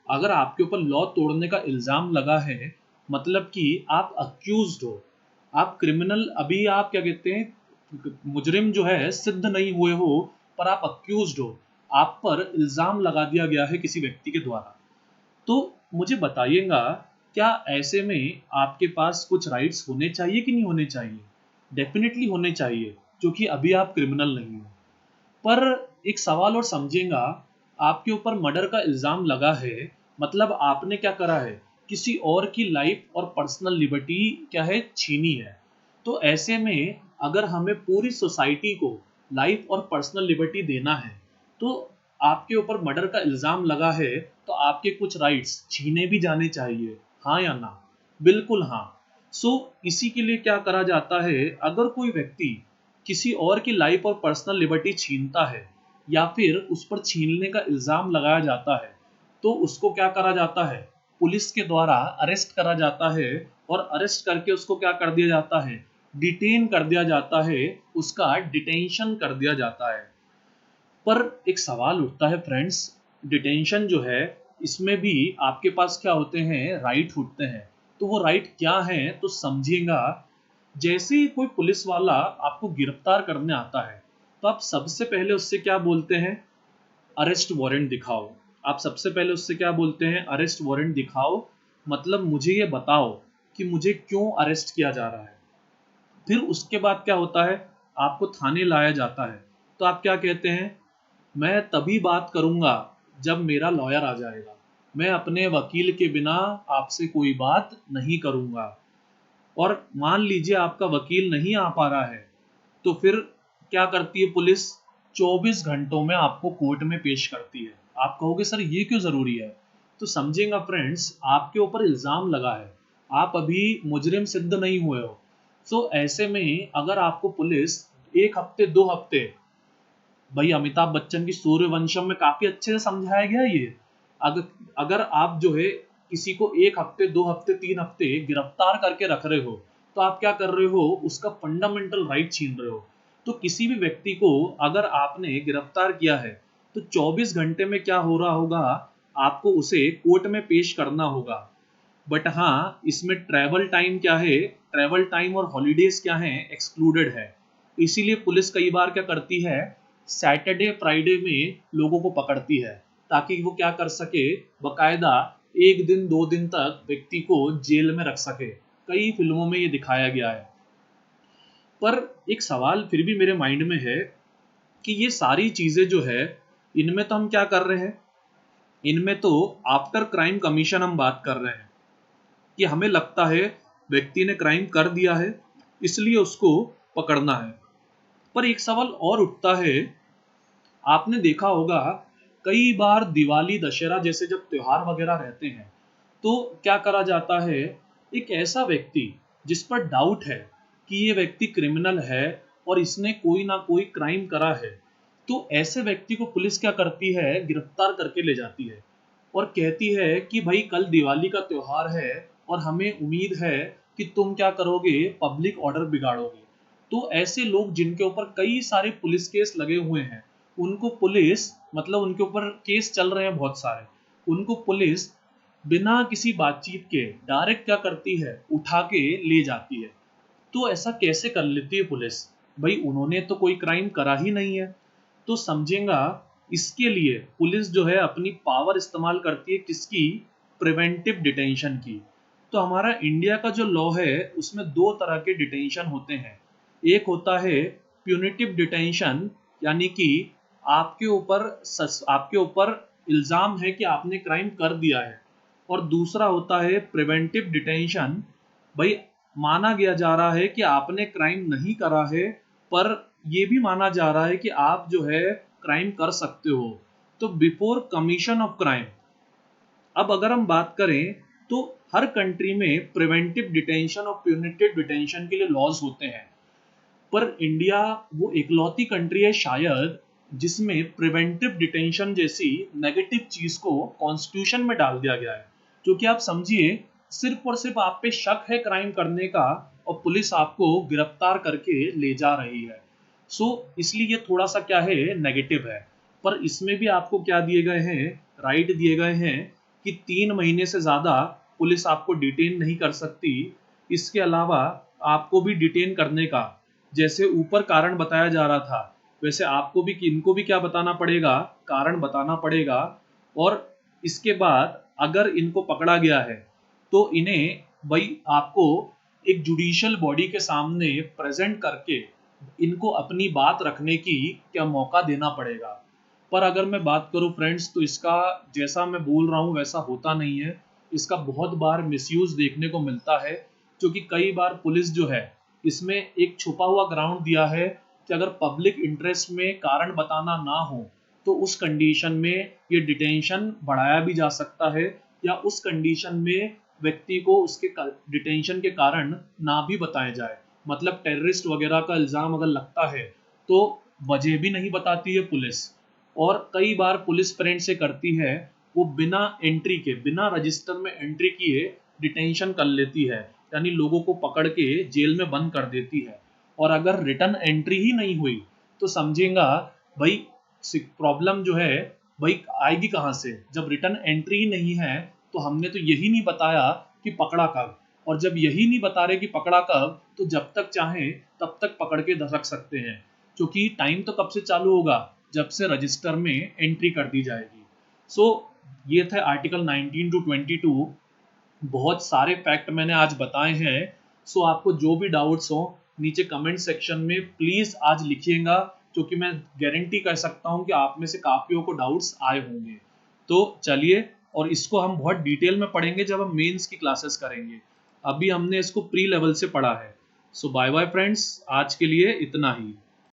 अगर आपके ऊपर लॉ तोड़ने का इल्जाम लगा है मतलब कि आप अक्यूज्ड हो, आप क्रिमिनल, अभी आप क्या कहते हैं, मुजरिम जो है सिद्ध नहीं हुए हो, पर आप अक्यूज्ड हो, आप पर इल्जाम लगा दिया गया है किसी व्यक्ति के द्वारा। तो मुझे बताइएगा, क्या ऐसे में आपके पास कुछ राइट्स होने चाहिए कि नहीं होने चाहिए? डेफिनेटली होने चाहिए, क्योंकि अभी आप क्रिमिनल नहीं हो। पर एक सवाल और समझिएगा, आपके ऊपर मर्डर का इल्जाम लगा है मतलब आपने क्या करा है? किसी और की लाइफ और पर्सनल लिबर्टी क्या है? छीनी है। तो ऐसे में अगर हमें पूरी सोसाइटी को लाइफ और पर्सनल लिबर्टी देना है तो आपके ऊपर मर्डर का इल्जाम लगा है तो आपके कुछ राइट्स छीने भी जाने चाहिए। हाँ या ना? बिल्कुल हाँ। सो इसी के लिए क्या करा जाता है, अगर कोई व्यक्ति किसी और की लाइफ और पर्सनल लिबर्टी छीनता है या फिर उस पर छीनने का इल्जाम लगाया जाता है तो उसको क्या करा जाता है? पुलिस के द्वारा अरेस्ट करा जाता है और अरेस्ट करके उसको क्या कर दिया जाता है? डिटेन कर दिया जाता है, उसका डिटेंशन कर दिया जाता है। पर एक सवाल उठता है फ्रेंड्स, डिटेंशन जो है इसमें भी आपके पास क्या होते हैं? राइट उठते हैं। तो वो राइट क्या है तो समझिएगा। जैसे ही कोई पुलिस वाला आपको गिरफ्तार करने आता है तो आप सबसे पहले उससे क्या बोलते हैं, अरेस्ट वारंट दिखाओ। आप सबसे पहले उससे क्या बोलते हैं, अरेस्ट वारंट दिखाओ, मतलब मुझे ये बताओ कि मुझे क्यों अरेस्ट किया जा रहा है। फिर उसके बाद क्या होता है, आपको थाने लाया जाता है तो आप क्या कहते हैं, मैं तभी बात करूंगा जब मेरा लॉयर आ जाएगा, मैं अपने वकील के बिना आपसे कोई बात नहीं करूंगा। और मान लीजिए आपका वकील नहीं आ पा रहा है तो फिर क्या करती है पुलिस, 24 घंटों में आपको कोर्ट में पेश करती है। आप कहोगे सर ये क्यों जरूरी है, तो समझेगा फ्रेंड्स, आपके ऊपर इल्जाम लगा है, आप अभी मुजरिम सिद्ध नहीं हुए हो। तो ऐसे में अगर आपको पुलिस 1 हफ्ते 2 हफ्ते, भाई अमिताभ बच्चन की सूर्यवंशम में काफी अच्छे से समझाया गया है ये, अगर अगर आप जो है किसी को 1 हफ्ते 2 हफ्ते 3 हफ्ते गिरफ्तार करके रख रहे हो तो आप क्या कर रहे हो, उसका फंडामेंटल राइट छीन रहे हो। तो किसी भी व्यक्ति को अगर आपने गिरफ्तार किया है तो 24 घंटे में क्या हो रहा होगा, आपको उसे कोर्ट में पेश करना होगा। बट हाँ, इसमें ट्रैवल टाइम क्या है, ट्रैवल टाइम और हॉलीडेज क्या है, एक्सक्लूडेड है। इसीलिए पुलिस कई बार क्या करती है, सैटरडे फ्राइडे में लोगों को पकड़ती है ताकि वो क्या कर सके, बकायदा 1 दिन 2 दिन तक व्यक्ति को जेल में रख सके। कई फिल्मों में ये दिखाया गया है। पर एक सवाल फिर भी मेरे माइंड में है कि ये सारी चीजें जो है, इनमें तो हम क्या कर रहे हैं, इनमें तो आफ्टर क्राइम कमीशन हम बात कर रहे हैं कि हमें लगता है व्यक्ति ने क्राइम कर दिया है इसलिए उसको पकड़ना है। पर एक सवाल और उठता है, आपने देखा होगा कई बार दिवाली दशहरा जैसे जब त्योहार वगैरह रहते हैं तो क्या करा जाता है, एक ऐसा व्यक्ति जिस पर डाउट है कि ये व्यक्ति क्रिमिनल है और इसने कोई ना कोई क्राइम करा है, तो ऐसे व्यक्ति को पुलिस क्या करती है, गिरफ्तार करके ले जाती है और कहती है कि भाई कल दिवाली का त्योहार है और हमें उम्मीद है कि तुम क्या करोगे, पब्लिक ऑर्डर बिगाड़ोगे। तो ऐसे लोग जिनके ऊपर कई सारे पुलिस केस लगे हुए हैं, उनको पुलिस, मतलब उनके ऊपर केस चल रहे हैं बहुत सारे, उनको पुलिस बिना किसी बातचीत के डायरेक्ट क्या करती है, उठा के ले जाती है। तो ऐसा कैसे कर लेती है पुलिस, भाई उन्होंने तो कोई क्राइम करा ही नहीं है। तो समझेगा, इसके लिए पुलिस जो है अपनी पावर इस्तेमाल करती है किसकी, प्रिवेंटिव डिटेंशन की। तो हमारा इंडिया का जो लॉ है उसमें 2 तरह के डिटेंशन होते हैं। एक होता है प्यूनिटिव डिटेंशन, यानी कि आपके ऊपर इल्जाम है कि आपने क्राइम कर दिया है, और दूसरा होता है प्रिवेंटिव डिटेंशन, भाई माना गया जा रहा है कि आपने क्राइम नहीं करा है पर ये भी माना जा रहा है कि आप जो है क्राइम कर सकते हो, तो बिफोर कमीशन ऑफ क्राइम। अब अगर हम बात करें तो हर कंट्री में प्रिवेंटिव डिटेंशन और प्यूनिटिव डिटेंशन के लिए लॉज होते हैं, पर इंडिया वो इकलौती कंट्री है शायद जिसमें प्रिवेंटिव डिटेंशन जैसी नेगेटिव चीज को कॉन्स्टिट्यूशन में डाल दिया गया है। क्योंकि आप समझिए, सिर्फ और सिर्फ आप पे शक है क्राइम करने का और पुलिस आपको गिरफ्तार करके ले जा रही है। सो इसलिए ये थोड़ा सा क्या है, नेगेटिव है। पर इसमें भी आपको क्या दिए गए हैं, राइट दिए गए हैं कि 3 महीने से ज्यादा पुलिस आपको डिटेन नहीं कर सकती। इसके अलावा आपको भी डिटेन करने का, जैसे ऊपर कारण बताया जा रहा था, वैसे आपको भी, इनको भी क्या बताना पड़ेगा, कारण बताना पड़ेगा। और इसके बाद अगर इनको पकड़ा गया है तो इन्हें भाई आपको एक जुडिशियल बॉडी के सामने प्रेजेंट करके इनको अपनी बात रखने की क्या मौका देना पड़ेगा। पर अगर मैं बात करूं फ्रेंड्स, तो इसका जैसा मैं बोल रहा हूं वैसा होता नहीं है। इसका बहुत बार मिसयूज देखने को मिलता है, क्योंकि कई बार पुलिस जो है इसमें एक छुपा हुआ ग्राउंड दिया है कि अगर पब्लिक इंटरेस्ट में कारण बताना ना हो तो उस कंडीशन में ये डिटेंशन बढ़ाया भी जा सकता है, या उस कंडीशन में व्यक्ति को उसके डिटेंशन के कारण ना भी बताया जाए। मतलब टेररिस्ट वगैरह का इल्जाम अगर लगता है तो वजह भी नहीं बताती है पुलिस, और कई बार पुलिस फ्रेंड से करती है, वो बिना एंट्री के, बिना रजिस्टर में एंट्री किए डिटेंशन कर लेती है, यानी लोगों को पकड़ के जेल में बंद कर देती है। और अगर रिटर्न एंट्री ही नहीं हुई तो समझेगा भाई प्रॉब्लम जो है भाई आएगी कहाँ से, जब रिटर्न एंट्री ही नहीं है तो हमने तो यही नहीं बताया कि पकड़ा कब। और जब यही नहीं बता रहे कि पकड़ा कब, तो जब तक चाहें तब तक पकड़ के रख सकते हैं, क्योंकि टाइम तो कब से चालू होगा, जब से रजिस्टर में एंट्री कर दी जाएगी। सो ये थे आर्टिकल 19 टू 22। बहुत सारे फैक्ट मैंने आज बताए हैं। सो आपको जो भी डाउट्स हो नीचे कमेंट सेक्शन में प्लीज आज लिखिएगा, क्योंकि मैं गारंटी कर सकता हूं कि आप में से काफियों को डाउट्स आए होंगे। तो चलिए, और इसको हम बहुत डिटेल में पढ़ेंगे जब हम मेंस की क्लासेस करेंगे। अभी हमने इसको प्री लेवल से पढ़ा है। सो बाय बाय फ्रेंड्स, आज के लिए इतना ही।